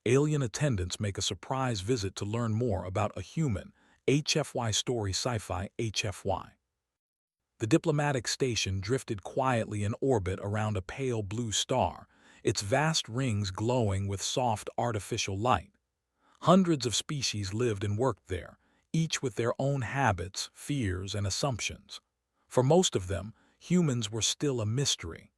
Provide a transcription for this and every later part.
Alien attendants make a surprise visit to learn more about a human. HFY Story Sci-Fi HFY. The diplomatic station drifted quietly in orbit around a pale blue star, its vast rings glowing with soft artificial light. Hundreds of species lived and worked there, each with their own habits, fears, and assumptions. For most of them, humans were still a mystery.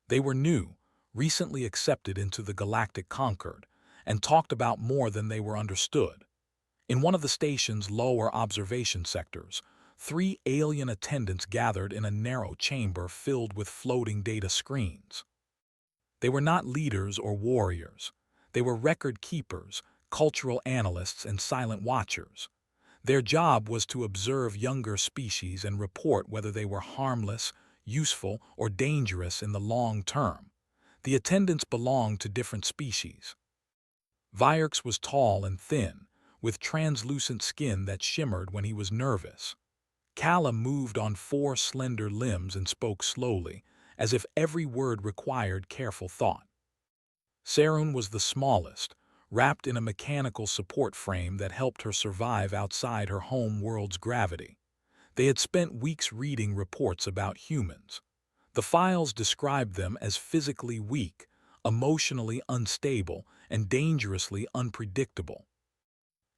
They were new, recently accepted into the galactic Concord, and talked about more than they were understood. In one of the station's lower observation sectors, three alien attendants gathered in a narrow chamber filled with floating data screens. They were not leaders or warriors. They were record keepers, cultural analysts, and silent watchers. Their job was to observe younger species and report whether they were harmless, useful, or dangerous in the long term. The attendants belonged to different species. Vierx was tall and thin, with translucent skin that shimmered when he was nervous. Kala moved on four slender limbs and spoke slowly, as if every word required careful thought. Sarun was the smallest, wrapped in a mechanical support frame that helped her survive outside her home world's gravity. They had spent weeks reading reports about humans. The files described them as physically weak, emotionally unstable, and dangerously unpredictable.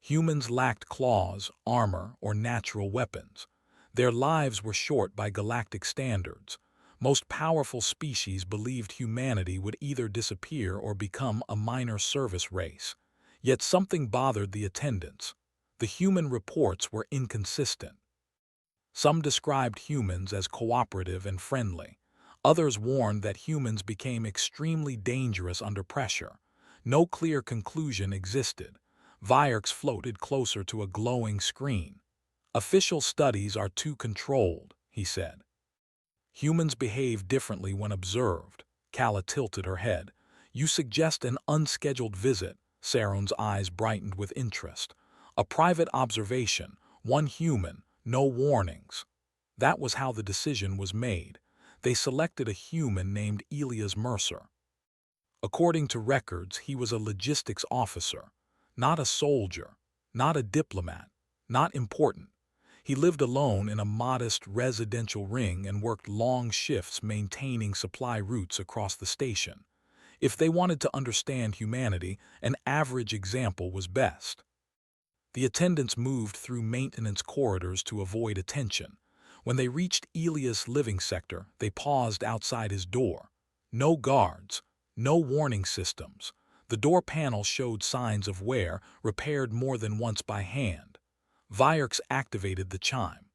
Humans lacked claws, armor, or natural weapons. Their lives were short by galactic standards. Most powerful species believed humanity would either disappear or become a minor service race. Yet something bothered the attendants. The human reports were inconsistent. Some described humans as cooperative and friendly. Others warned that humans became extremely dangerous under pressure. No clear conclusion existed. Vierx floated closer to a glowing screen. "Official studies are too controlled," he said. "Humans behave differently when observed." Kala tilted her head. "You suggest an unscheduled visit." Sarun's eyes brightened with interest. "A private observation, one human, no warnings." That was how the decision was made. They selected a human named Elias Mercer. According to records, he was a logistics officer, not a soldier, not a diplomat, not important. He lived alone in a modest residential ring and worked long shifts maintaining supply routes across the station. If they wanted to understand humanity, an average example was best. The attendants moved through maintenance corridors to avoid attention. When they reached Elias' living sector, they paused outside his door. No guards, no warning systems. The door panel showed signs of wear, repaired more than once by hand. Vierx activated the chime.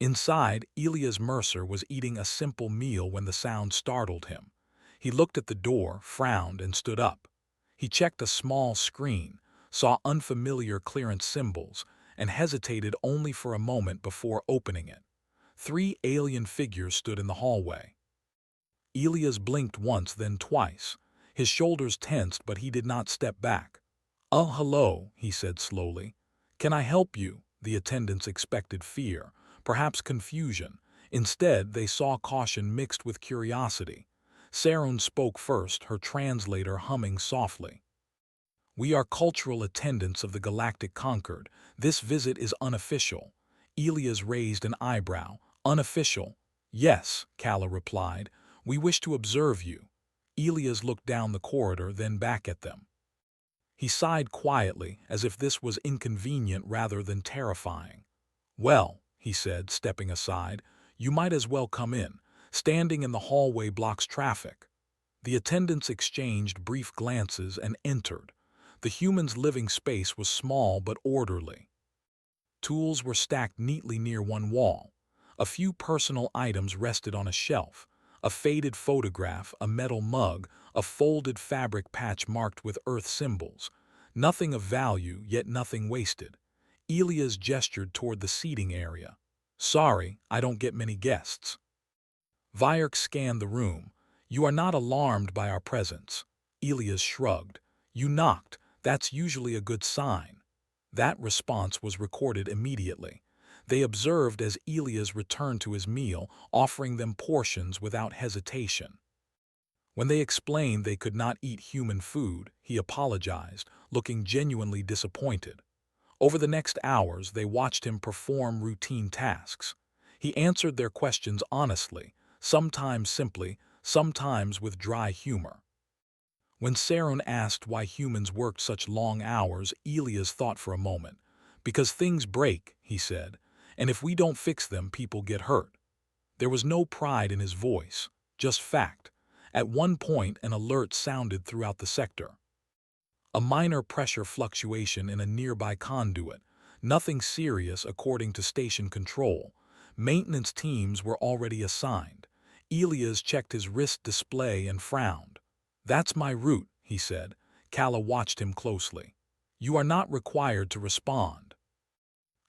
Inside, Elias Mercer was eating a simple meal when the sound startled him. He looked at the door, frowned, and stood up. He checked a small screen, saw unfamiliar clearance symbols, and hesitated only for a moment before opening it. Three alien figures stood in the hallway. Elias blinked once, then twice. His shoulders tensed, but he did not step back. "Oh, hello," he said slowly. "Can I help you?" The attendants expected fear, perhaps confusion. Instead, they saw caution mixed with curiosity. Sarun spoke first, her translator humming softly. "We are cultural attendants of the Galactic Concord. This visit is unofficial." Elias raised an eyebrow. "Unofficial?" "Yes," Kala replied. "We wish to observe you." Elias looked down the corridor, then back at them. He sighed quietly, as if this was inconvenient rather than terrifying. "Well," he said, stepping aside, "you might as well come in. Standing in the hallway blocks traffic." The attendants exchanged brief glances and entered. The human's living space was small but orderly. Tools were stacked neatly near one wall. A few personal items rested on a shelf. A faded photograph, a metal mug, a folded fabric patch marked with Earth symbols. Nothing of value, yet nothing wasted. Elias gestured toward the seating area. "Sorry, I don't get many guests." Vierx scanned the room. "You are not alarmed by our presence." Elias shrugged. "You knocked. That's usually a good sign." That response was recorded immediately. They observed as Elias returned to his meal, offering them portions without hesitation. When they explained they could not eat human food, he apologized, looking genuinely disappointed. Over the next hours, they watched him perform routine tasks. He answered their questions honestly, sometimes simply, sometimes with dry humor. When Sarun asked why humans worked such long hours, Elias thought for a moment. Because things break, he said, and if we don't fix them, people get hurt. There was no pride in his voice, just fact. At one point, an alert sounded throughout the sector. A minor pressure fluctuation in a nearby conduit, nothing serious according to station control. Maintenance teams were already assigned. Elias checked his wrist display and frowned. "That's my route," he said. Kala watched him closely. "You are not required to respond."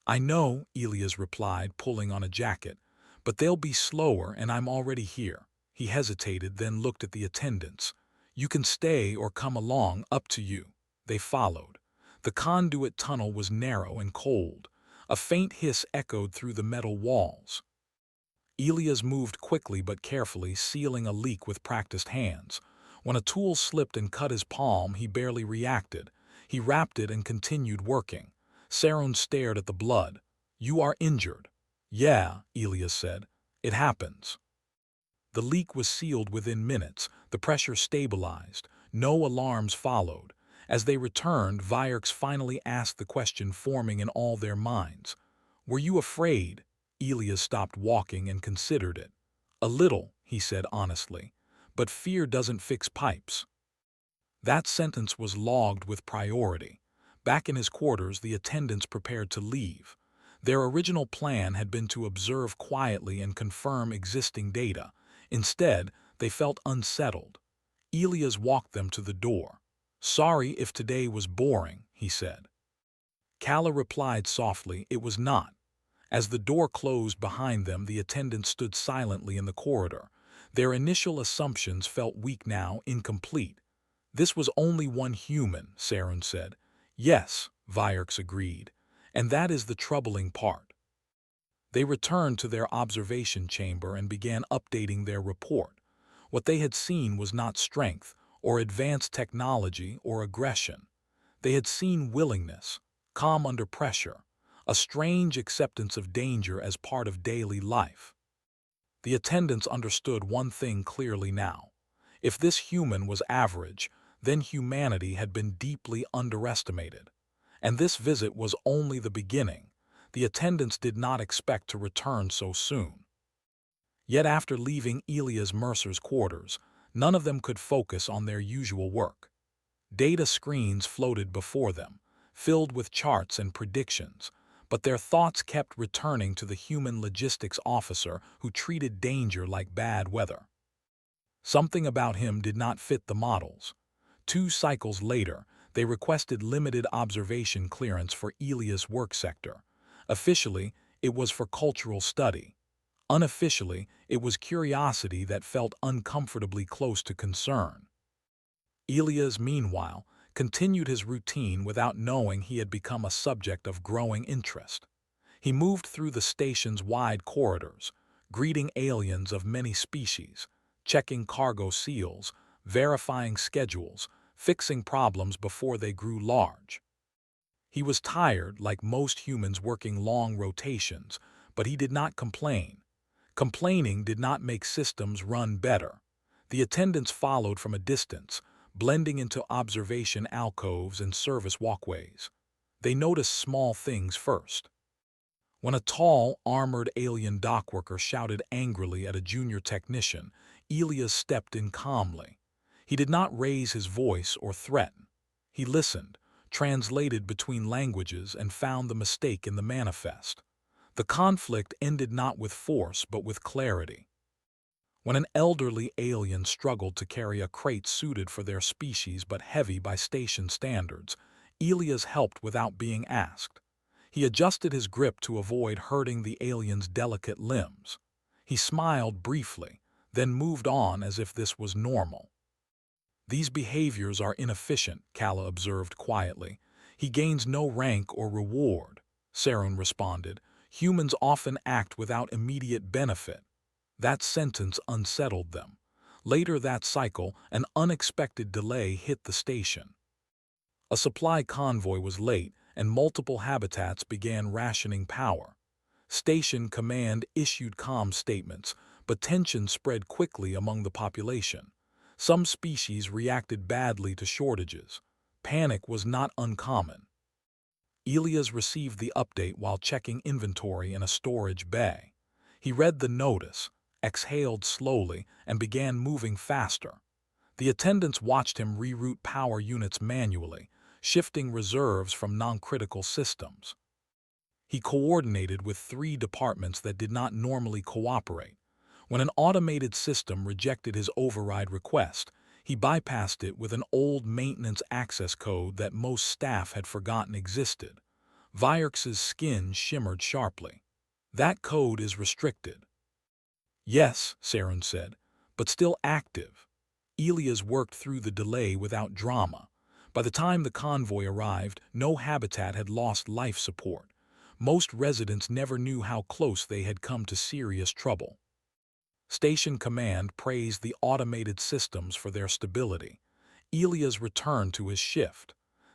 "I know," Elias replied, pulling on a jacket, "but they'll be slower and I'm already here." He hesitated, then looked at the attendants. "You can stay or come along, up to you." They followed. The conduit tunnel was narrow and cold. A faint hiss echoed through the metal walls. Elias moved quickly but carefully, sealing a leak with practiced hands. When a tool slipped and cut his palm, he barely reacted. He wrapped it and continued working. Sarun stared at the blood. "You are injured." "Yeah," Elias said. "It happens." The leak was sealed within minutes. The pressure stabilized. No alarms followed. As they returned, Vierks finally asked the question forming in all their minds. "Were you afraid?" Elias stopped walking and considered it. "A little," he said honestly, "but fear doesn't fix pipes." That sentence was logged with priority. Back in his quarters, the attendants prepared to leave. Their original plan had been to observe quietly and confirm existing data. Instead, they felt unsettled. Elias walked them to the door. "Sorry if today was boring," he said. Kala replied softly, "It was not." As the door closed behind them, the attendants stood silently in the corridor. Their initial assumptions felt weak now, incomplete. "This was only one human," Sarun said. "Yes," Vierks agreed. "And that is the troubling part." They returned to their observation chamber and began updating their report. What they had seen was not strength, or advanced technology, or aggression. They had seen willingness, calm under pressure, a strange acceptance of danger as part of daily life. The attendants understood one thing clearly now. If this human was average, then humanity had been deeply underestimated. And this visit was only the beginning. The attendants did not expect to return so soon. Yet after leaving Elias Mercer's quarters, none of them could focus on their usual work. Data screens floated before them, filled with charts and predictions, but their thoughts kept returning to the human logistics officer who treated danger like bad weather. Something about him did not fit the models. 2 cycles later, they requested limited observation clearance for Elias' work sector. Officially, it was for cultural study. Unofficially, it was curiosity that felt uncomfortably close to concern. Elias, meanwhile, continued his routine without knowing he had become a subject of growing interest. He moved through the station's wide corridors, greeting aliens of many species, checking cargo seals, verifying schedules, fixing problems before they grew large. He was tired, like most humans working long rotations, but he did not complain. Complaining did not make systems run better. The attendants followed from a distance, blending into observation alcoves and service walkways. They noticed small things first. When a tall, armored alien dockworker shouted angrily at a junior technician, Elias stepped in calmly. He did not raise his voice or threaten. He listened, translated between languages, and found the mistake in the manifest. The conflict ended not with force but with clarity. When an elderly alien struggled to carry a crate suited for their species but heavy by station standards, Elias helped without being asked. He adjusted his grip to avoid hurting the alien's delicate limbs. He smiled briefly, then moved on as if this was normal. "These behaviors are inefficient," Kala observed quietly. "He gains no rank or reward," Sarun responded. "Humans often act without immediate benefit." That sentence unsettled them. Later that cycle, an unexpected delay hit the station. A supply convoy was late, and multiple habitats began rationing power. Station command issued calm statements, but tension spread quickly among the population. Some species reacted badly to shortages. Panic was not uncommon. Elias received the update while checking inventory in a storage bay. He read the notice, exhaled slowly, and began moving faster. The attendants watched him reroute power units manually, shifting reserves from non-critical systems. He coordinated with 3 departments that did not normally cooperate. When an automated system rejected his override request, he bypassed it with an old maintenance access code that most staff had forgotten existed. Vierx's skin shimmered sharply. That code is restricted. Yes, Sarun said, but still active. Elias worked through the delay without drama. By the time the convoy arrived, no habitat had lost life support. Most residents never knew how close they had come to serious trouble. Station Command praised the automated systems for their stability. Elias returned to his shift.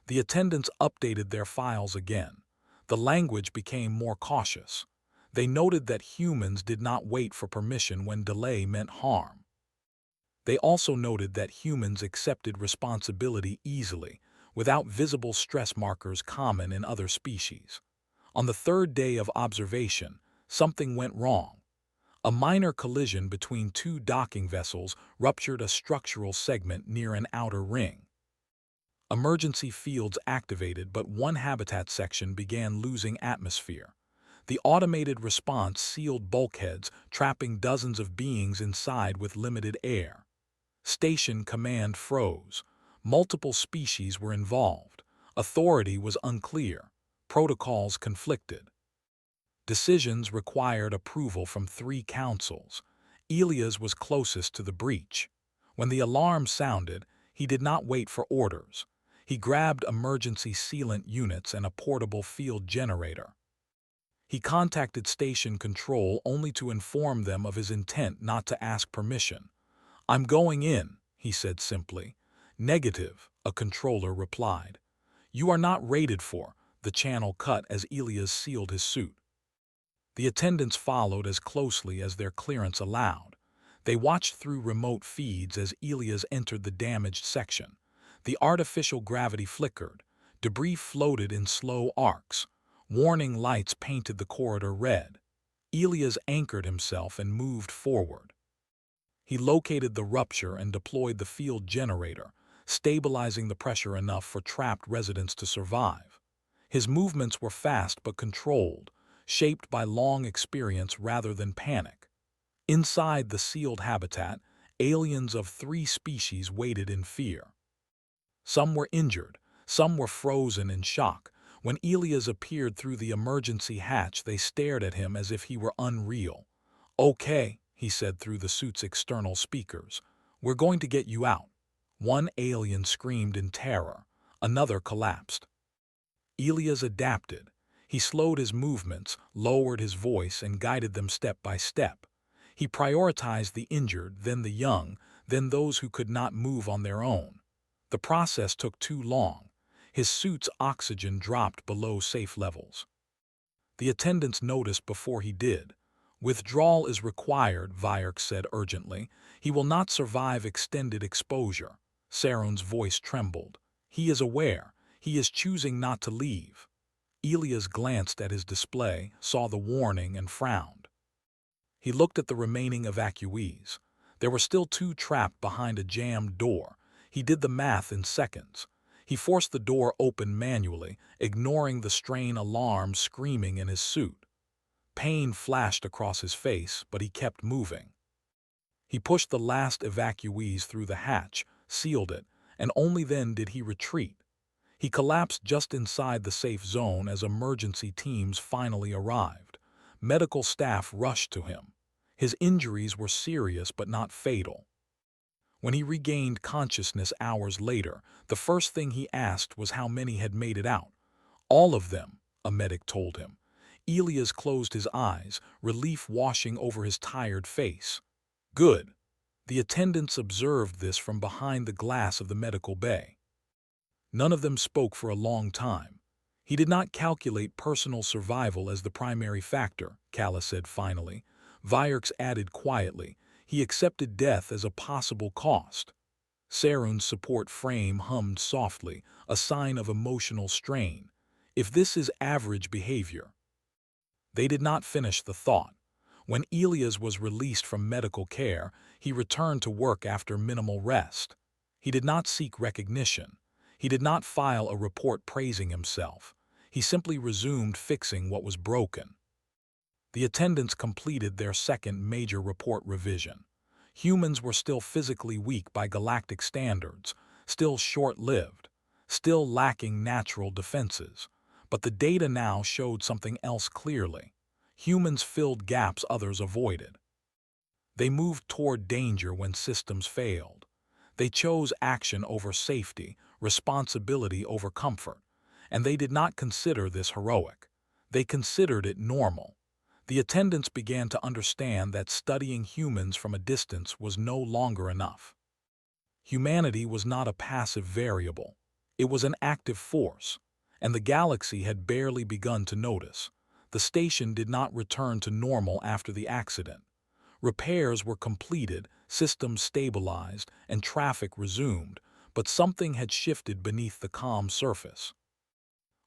The attendants updated their files again. The language became more cautious. They noted that humans did not wait for permission when delay meant harm. They also noted that humans accepted responsibility easily, without visible stress markers common in other species. On the 3rd day of observation, something went wrong. A minor collision between 2 docking vessels ruptured a structural segment near an outer ring. Emergency fields activated, but one habitat section began losing atmosphere. The automated response sealed bulkheads, trapping dozens of beings inside with limited air. Station command froze. Multiple species were involved. Authority was unclear. Protocols conflicted. Decisions required approval from 3 councils. Elias was closest to the breach. When the alarm sounded, he did not wait for orders. He grabbed emergency sealant units and a portable field generator. He contacted station control only to inform them of his intent not to ask permission. "I'm going in," he said simply. "Negative," a controller replied. "You are not rated for," the channel cut as Elias sealed his suit. The attendants followed as closely as their clearance allowed. They watched through remote feeds as Elias entered the damaged section. The artificial gravity flickered. Debris floated in slow arcs. Warning lights painted the corridor red. Elias anchored himself and moved forward. He located the rupture and deployed the field generator, stabilizing the pressure enough for trapped residents to survive. His movements were fast but controlled, shaped by long experience rather than panic. Inside the sealed habitat, aliens of 3 species waited in fear. Some were injured, some were frozen in shock. When Elias appeared through the emergency hatch, they stared at him as if he were unreal. "Okay," he said through the suit's external speakers. "We're going to get you out." One alien screamed in terror. Another collapsed. Elias adapted. He slowed his movements, lowered his voice, and guided them step by step. He prioritized the injured, then the young, then those who could not move on their own. The process took too long. His suit's oxygen dropped below safe levels. The attendants noticed before he did. "Withdrawal is required," Vierx said urgently. "He will not survive extended exposure." Sarun's voice trembled. "He is aware. He is choosing not to leave." Elias glanced at his display, saw the warning, and frowned. He looked at the remaining evacuees. There were still 2 trapped behind a jammed door. He did the math in seconds. He forced the door open manually, ignoring the strain alarm screaming in his suit. Pain flashed across his face, but he kept moving. He pushed the last evacuees through the hatch, sealed it, and only then did he retreat. He collapsed just inside the safe zone as emergency teams finally arrived. Medical staff rushed to him. His injuries were serious but not fatal. When he regained consciousness hours later, the first thing he asked was how many had made it out. "All of them," a medic told him. Elias closed his eyes, relief washing over his tired face. "Good." The attendants observed this from behind the glass of the medical bay. None of them spoke for a long time. He did not calculate personal survival as the primary factor, Kala said finally. Vierks added quietly, he accepted death as a possible cost. Sarun's support frame hummed softly, a sign of emotional strain. If this is average behavior. They did not finish the thought. When Elias was released from medical care, he returned to work after minimal rest. He did not seek recognition. He did not file a report praising himself. He simply resumed fixing what was broken. The attendants completed their second major report revision. Humans were still physically weak by galactic standards, still short-lived, still lacking natural defenses. But the data now showed something else clearly. Humans filled gaps others avoided. They moved toward danger when systems failed. They chose action over safety, responsibility over comfort. And they did not consider this heroic. They considered it normal. The attendants began to understand that studying humans from a distance was no longer enough. Humanity was not a passive variable. It was an active force, and the galaxy had barely begun to notice. The station did not return to normal after the accident. Repairs were completed, systems stabilized, and traffic resumed, but something had shifted beneath the calm surface.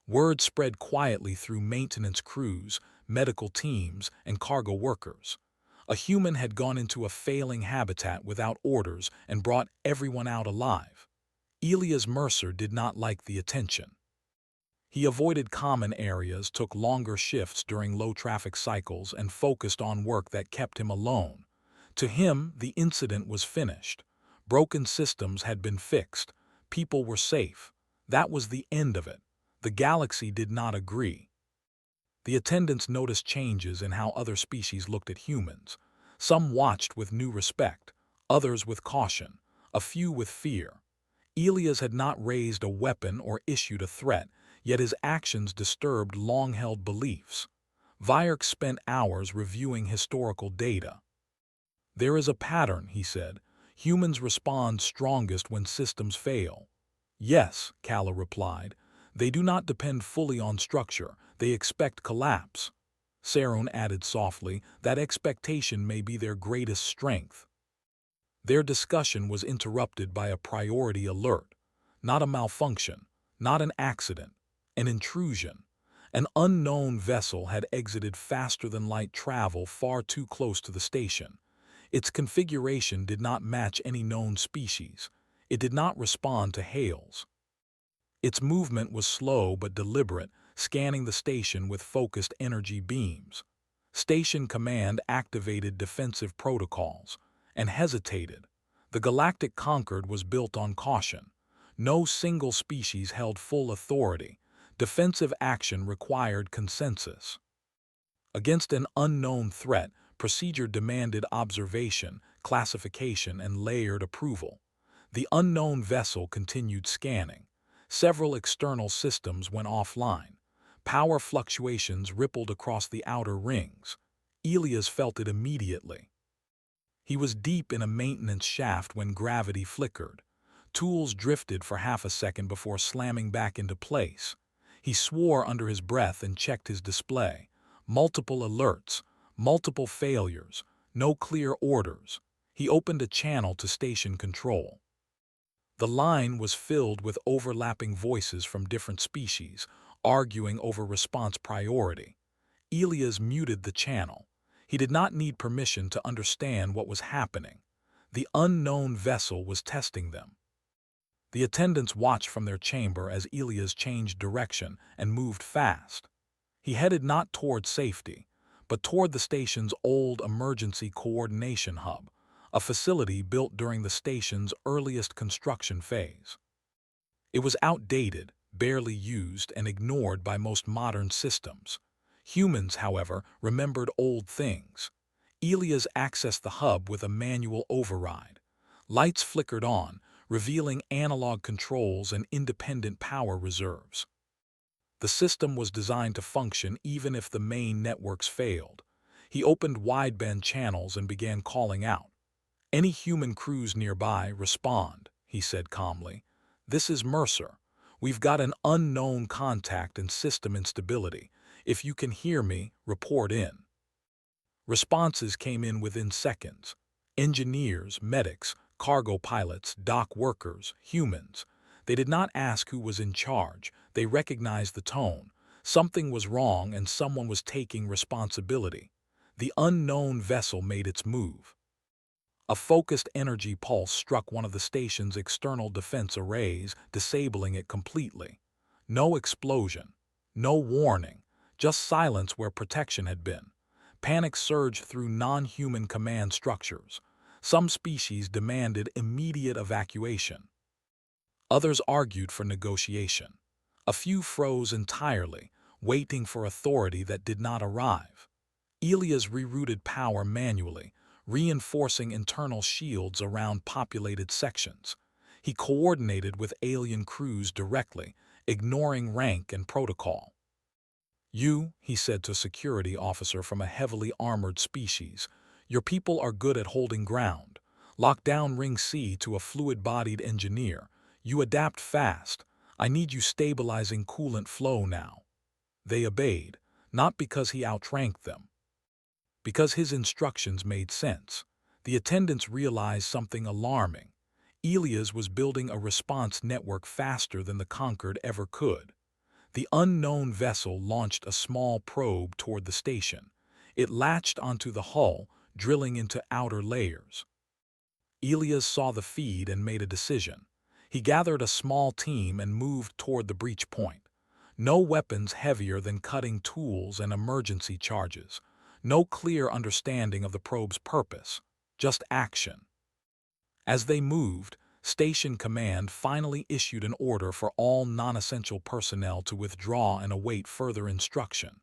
Word spread quietly through maintenance crews, medical teams, and cargo workers. A human had gone into a failing habitat without orders and brought everyone out alive. Elias Mercer did not like the attention. He avoided common areas, took longer shifts during low-traffic cycles, and focused on work that kept him alone. To him, the incident was finished. Broken systems had been fixed. People were safe. That was the end of it. The galaxy did not agree. The attendants noticed changes in how other species looked at humans. Some watched with new respect, others with caution, a few with fear. Elias had not raised a weapon or issued a threat, yet his actions disturbed long-held beliefs. Vierks spent hours reviewing historical data. There is a pattern, he said. Humans respond strongest when systems fail. Yes, Kala replied. They do not depend fully on structure. They expect collapse. Sarun added softly, that expectation may be their greatest strength. Their discussion was interrupted by a priority alert. Not a malfunction, not an accident, an intrusion. An unknown vessel had exited faster than light travel, far too close to the station. Its configuration did not match any known species. It did not respond to hails. Its movement was slow but deliberate, scanning the station with focused energy beams. Station Command activated defensive protocols and hesitated. The Galactic Concord was built on caution. No single species held full authority. Defensive action required consensus. Against an unknown threat, procedure demanded observation, classification, and layered approval. The unknown vessel continued scanning. Several external systems went offline. Power fluctuations rippled across the outer rings. Elias felt it immediately. He was deep in a maintenance shaft when gravity flickered. Tools drifted for half a second before slamming back into place. He swore under his breath and checked his display. Multiple alerts, multiple failures, no clear orders. He opened a channel to station control. The line was filled with overlapping voices from different species, arguing over response priority. Elias muted the channel. He did not need permission to understand what was happening. The unknown vessel was testing them. The attendants watched from their chamber as Elias changed direction and moved fast. He headed not toward safety, but toward the station's old emergency coordination hub, a facility built during the station's earliest construction phase. It was outdated, barely used, and ignored by most modern systems. Humans, however, remembered old things. Elias accessed the hub with a manual override. Lights flickered on, revealing analog controls and independent power reserves. The system was designed to function even if the main networks failed. He opened wideband channels and began calling out. Any human crews nearby, respond, he said calmly. This is Mercer. We've got an unknown contact and system instability. If you can hear me, report in. Responses came in within seconds. Engineers, medics, cargo pilots, dock workers, humans. They did not ask who was in charge. They recognized the tone. Something was wrong and someone was taking responsibility. The unknown vessel made its move. A focused energy pulse struck one of the station's external defense arrays, disabling it completely. No explosion, no warning, just silence where protection had been. Panic surged through non-human command structures. Some species demanded immediate evacuation. Others argued for negotiation. A few froze entirely, waiting for authority that did not arrive. Elias rerouted power manually, reinforcing internal shields around populated sections. He coordinated with alien crews directly, ignoring rank and protocol. You, he said to a security officer from a heavily armored species, your people are good at holding ground. Lock down Ring C to a fluid-bodied engineer. You adapt fast. I need you stabilizing coolant flow now. They obeyed, not because he outranked them, because his instructions made sense. The attendants realized something alarming. Elias was building a response network faster than the Conquered ever could. The unknown vessel launched a small probe toward the station. It latched onto the hull, drilling into outer layers. Elias saw the feed and made a decision. He gathered a small team and moved toward the breach point. No weapons heavier than cutting tools and emergency charges. No clear understanding of the probe's purpose, just action. As they moved, Station Command finally issued an order for all non-essential personnel to withdraw and await further instruction.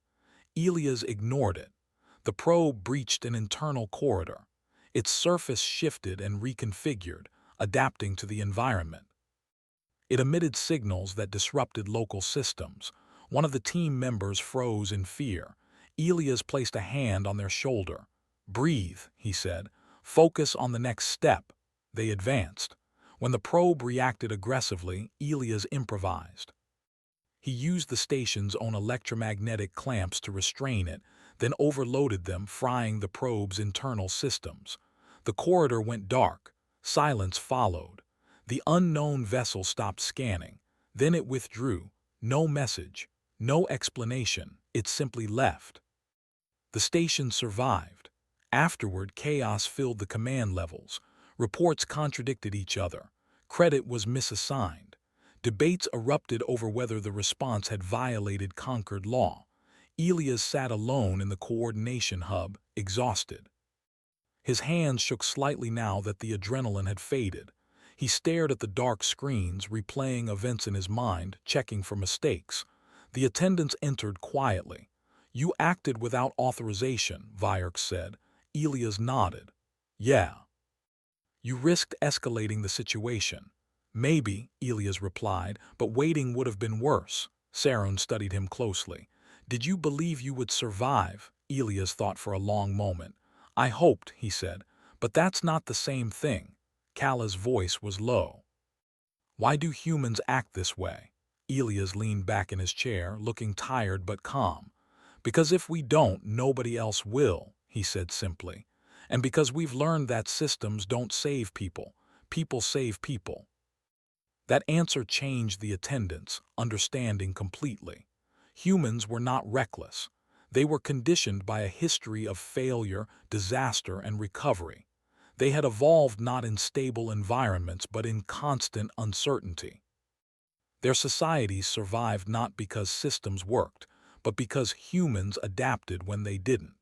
Elias ignored it. The probe breached an internal corridor. Its surface shifted and reconfigured, adapting to the environment. It emitted signals that disrupted local systems. One of the team members froze in fear. Elias placed a hand on their shoulder. Breathe, he said. Focus on the next step. They advanced. When the probe reacted aggressively, Elias improvised. He used the station's own electromagnetic clamps to restrain it, then overloaded them, frying the probe's internal systems. The corridor went dark. Silence followed. The unknown vessel stopped scanning. Then it withdrew. No message, no explanation. It simply left. The station survived. Afterward, chaos filled the command levels. Reports contradicted each other. Credit was misassigned. Debates erupted over whether the response had violated Conquered law. Elias sat alone in the coordination hub, exhausted. His hands shook slightly now that the adrenaline had faded. He stared at the dark screens, replaying events in his mind, checking for mistakes. The attendants entered quietly. You acted without authorization, Vierk said. Elias nodded. Yeah. You risked escalating the situation. Maybe, Elias replied, but waiting would have been worse. Saron studied him closely. Did you believe you would survive? Elias thought for a long moment. I hoped, he said, but that's not the same thing. Kala's voice was low. Why do humans act this way? Elias leaned back in his chair, looking tired but calm. Because if we don't, nobody else will, he said simply. And because we've learned that systems don't save people, people save people. That answer changed the attendants, understanding completely. Humans were not reckless. They were conditioned by a history of failure, disaster, and recovery. They had evolved not in stable environments but in constant uncertainty. Their societies survived not because systems worked, but because humans adapted when they didn't.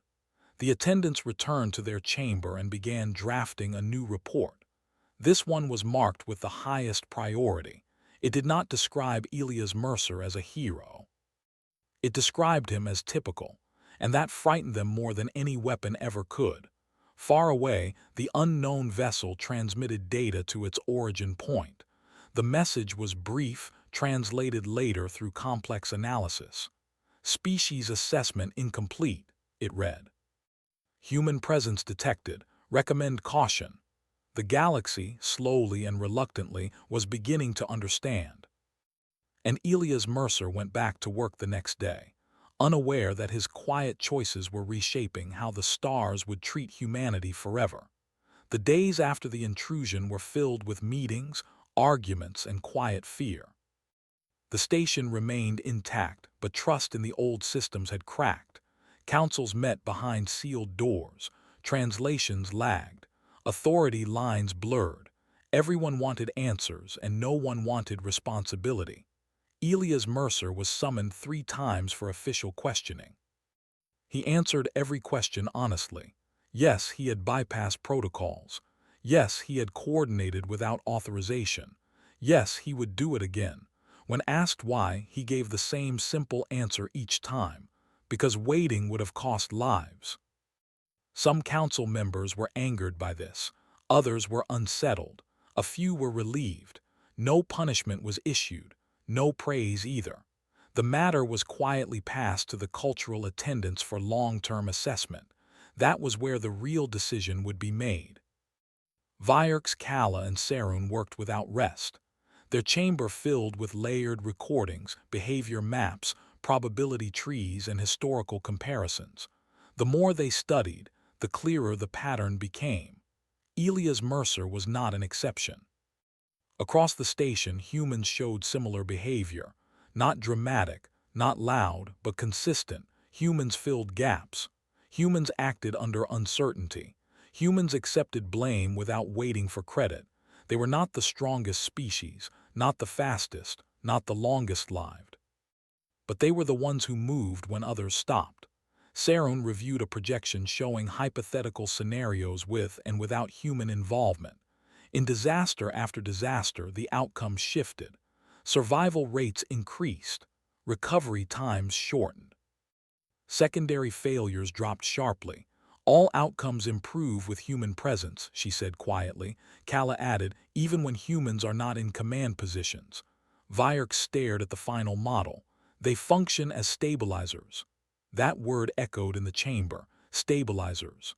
The attendants returned to their chamber and began drafting a new report. This one was marked with the highest priority. It did not describe Elias Mercer as a hero. It described him as typical, and that frightened them more than any weapon ever could. Far away, the unknown vessel transmitted data to its origin point. The message was brief, translated later through complex analysis. Species assessment incomplete, it read. Human presence detected. Recommend caution. The galaxy, slowly and reluctantly, was beginning to understand. And Elias Mercer went back to work the next day, unaware that his quiet choices were reshaping how the stars would treat humanity forever. The days after the intrusion were filled with meetings, arguments, and quiet fear. The station remained intact, but trust in the old systems had cracked. Councils met behind sealed doors, translations lagged, authority lines blurred. Everyone wanted answers, and no one wanted responsibility. Elias Mercer was summoned 3 times for official questioning. He answered every question honestly. Yes, he had bypassed protocols. Yes, he had coordinated without authorization. Yes, he would do it again. When asked why, he gave the same simple answer each time: because waiting would have cost lives. Some council members were angered by this. Others were unsettled. A few were relieved. No punishment was issued. No praise either. The matter was quietly passed to the cultural attendants for long-term assessment. That was where the real decision would be made. Vierks, Kala, and Sarun worked without rest. Their chamber filled with layered recordings, behavior maps, probability trees, and historical comparisons. The more they studied, the clearer the pattern became. Elias Mercer was not an exception. Across the station, humans showed similar behavior. Not dramatic, not loud, but consistent. Humans filled gaps. Humans acted under uncertainty. Humans accepted blame without waiting for credit. They were not the strongest species, not the fastest, not the longest lived. But they were the ones who moved when others stopped. Sarun reviewed a projection showing hypothetical scenarios with and without human involvement. In disaster after disaster, the outcomes shifted. Survival rates increased. Recovery times shortened. Secondary failures dropped sharply. All outcomes improve with human presence, she said quietly. Kala added, even when humans are not in command positions. Vierk stared at the final model. They function as stabilizers. That word echoed in the chamber. Stabilizers.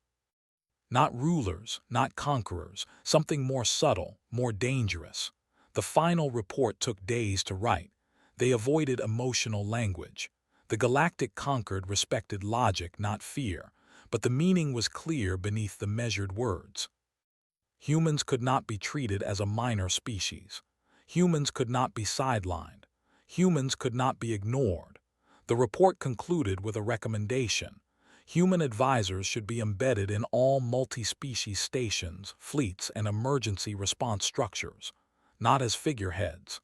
Not rulers, not conquerors, something more subtle, more dangerous. The final report took days to write. They avoided emotional language. The galactic conquered respected logic, not fear, but the meaning was clear beneath the measured words. Humans could not be treated as a minor species. Humans could not be sidelined. Humans could not be ignored. The report concluded with a recommendation. Human advisors should be embedded in all multi-species stations, fleets, and emergency response structures, not as figureheads.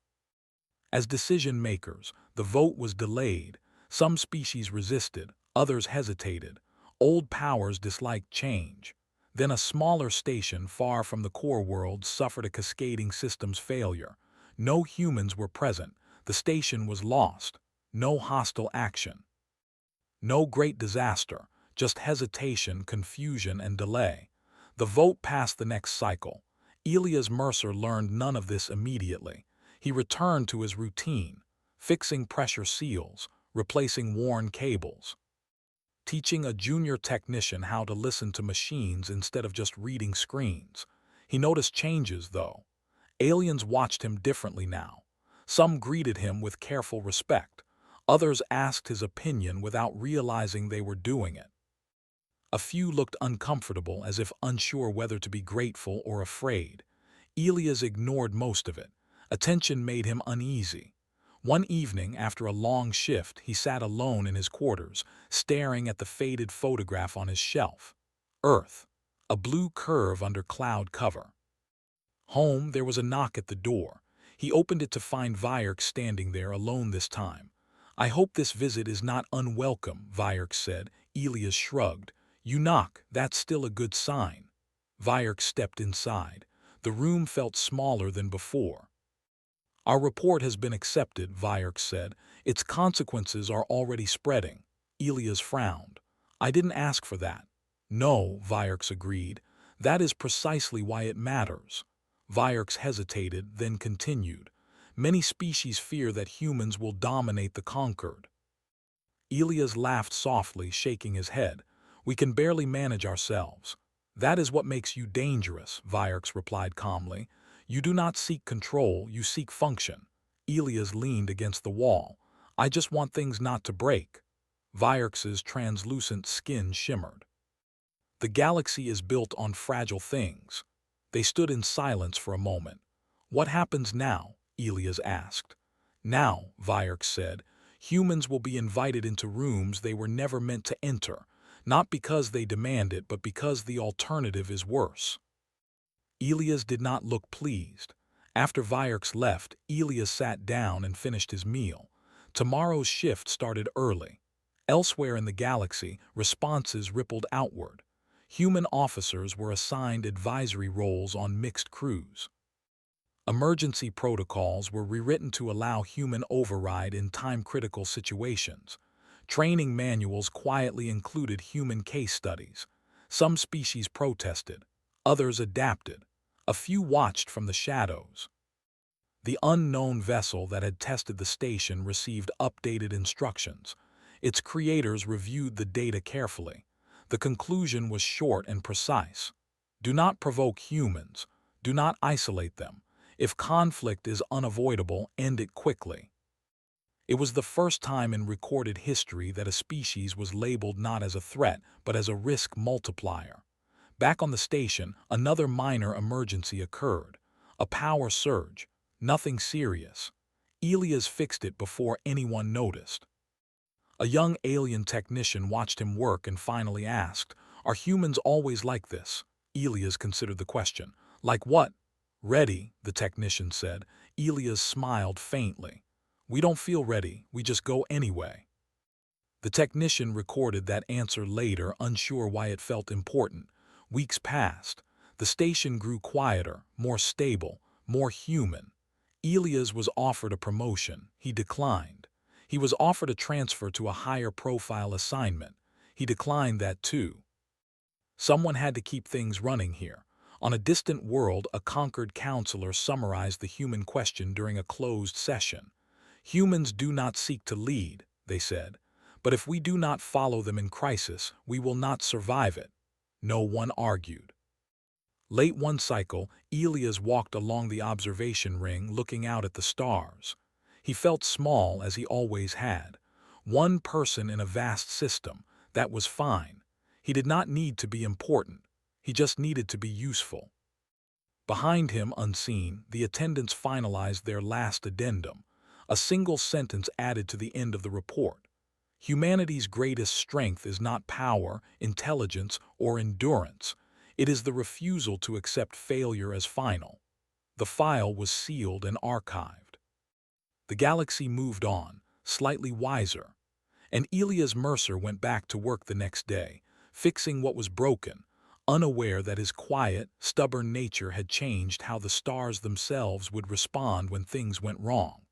As decision-makers, the vote was delayed. Some species resisted, others hesitated. Old powers disliked change. Then a smaller station far from the core world suffered a cascading systems failure. No humans were present. The station was lost. No hostile action. No great disaster. Just hesitation, confusion, and delay. The vote passed the next cycle. Elias Mercer learned none of this immediately. He returned to his routine, fixing pressure seals, replacing worn cables, teaching a junior technician how to listen to machines instead of just reading screens. He noticed changes, though. Aliens watched him differently now. Some greeted him with careful respect. Others asked his opinion without realizing they were doing it. A few looked uncomfortable, as if unsure whether to be grateful or afraid. Elias ignored most of it. Attention made him uneasy. One evening, after a long shift, he sat alone in his quarters, staring at the faded photograph on his shelf. Earth, a blue curve under cloud cover. Home, there was a knock at the door. He opened it to find Vierk standing there alone this time. "I hope this visit is not unwelcome," Vierk said. Elias shrugged. "You knock, that's still a good sign." Vierk stepped inside. The room felt smaller than before. "Our report has been accepted," Vierk said. "Its consequences are already spreading." Elias frowned. "I didn't ask for that." "No," Vierk agreed. "That is precisely why it matters." Vierk hesitated, then continued. "Many species fear that humans will dominate the conquered." Elias laughed softly, shaking his head. "We can barely manage ourselves." That is what makes you dangerous, Vierx replied calmly. You do not seek control, you seek function. Elias leaned against the wall. I just want things not to break. Vierx's translucent skin shimmered. The galaxy is built on fragile things. They stood in silence for a moment. What happens now? Elias asked. Now, Vierx said, humans will be invited into rooms they were never meant to enter, not because they demand it, but because the alternative is worse. Elias did not look pleased. After Vierx left, Elias sat down and finished his meal. Tomorrow's shift started early. Elsewhere in the galaxy, responses rippled outward. Human officers were assigned advisory roles on mixed crews. Emergency protocols were rewritten to allow human override in time-critical situations. Training manuals quietly included human case studies. Some species protested, others adapted. A few watched from the shadows. The unknown vessel that had tested the station received updated instructions. Its creators reviewed the data carefully. The conclusion was short and precise. Do not provoke humans. Do not isolate them. If conflict is unavoidable, end it quickly. It was the first time in recorded history that a species was labeled not as a threat, but as a risk multiplier. Back on the station, another minor emergency occurred. A power surge. Nothing serious. Elias fixed it before anyone noticed. A young alien technician watched him work and finally asked, "Are humans always like this?" Elias considered the question. "Like what?" "Ready," the technician said. Elias smiled faintly. "We don't feel ready, we just go anyway." The technician recorded that answer later, unsure why it felt important. Weeks passed. The station grew quieter, more stable, more human. Elias was offered a promotion. He declined. He was offered a transfer to a higher-profile assignment. He declined that too. Someone had to keep things running here. On a distant world, a conquered counselor summarized the human question during a closed session. Humans do not seek to lead, they said, but if we do not follow them in crisis, we will not survive it. No one argued. Late one cycle, Elias walked along the observation ring looking out at the stars. He felt small as he always had. One person in a vast system, that was fine. He did not need to be important. He just needed to be useful. Behind him, unseen, the attendants finalized their last addendum, a single sentence added to the end of the report. Humanity's greatest strength is not power, intelligence, or endurance. It is the refusal to accept failure as final. The file was sealed and archived. The galaxy moved on, slightly wiser, and Elias Mercer went back to work the next day, fixing what was broken, unaware that his quiet, stubborn nature had changed how the stars themselves would respond when things went wrong.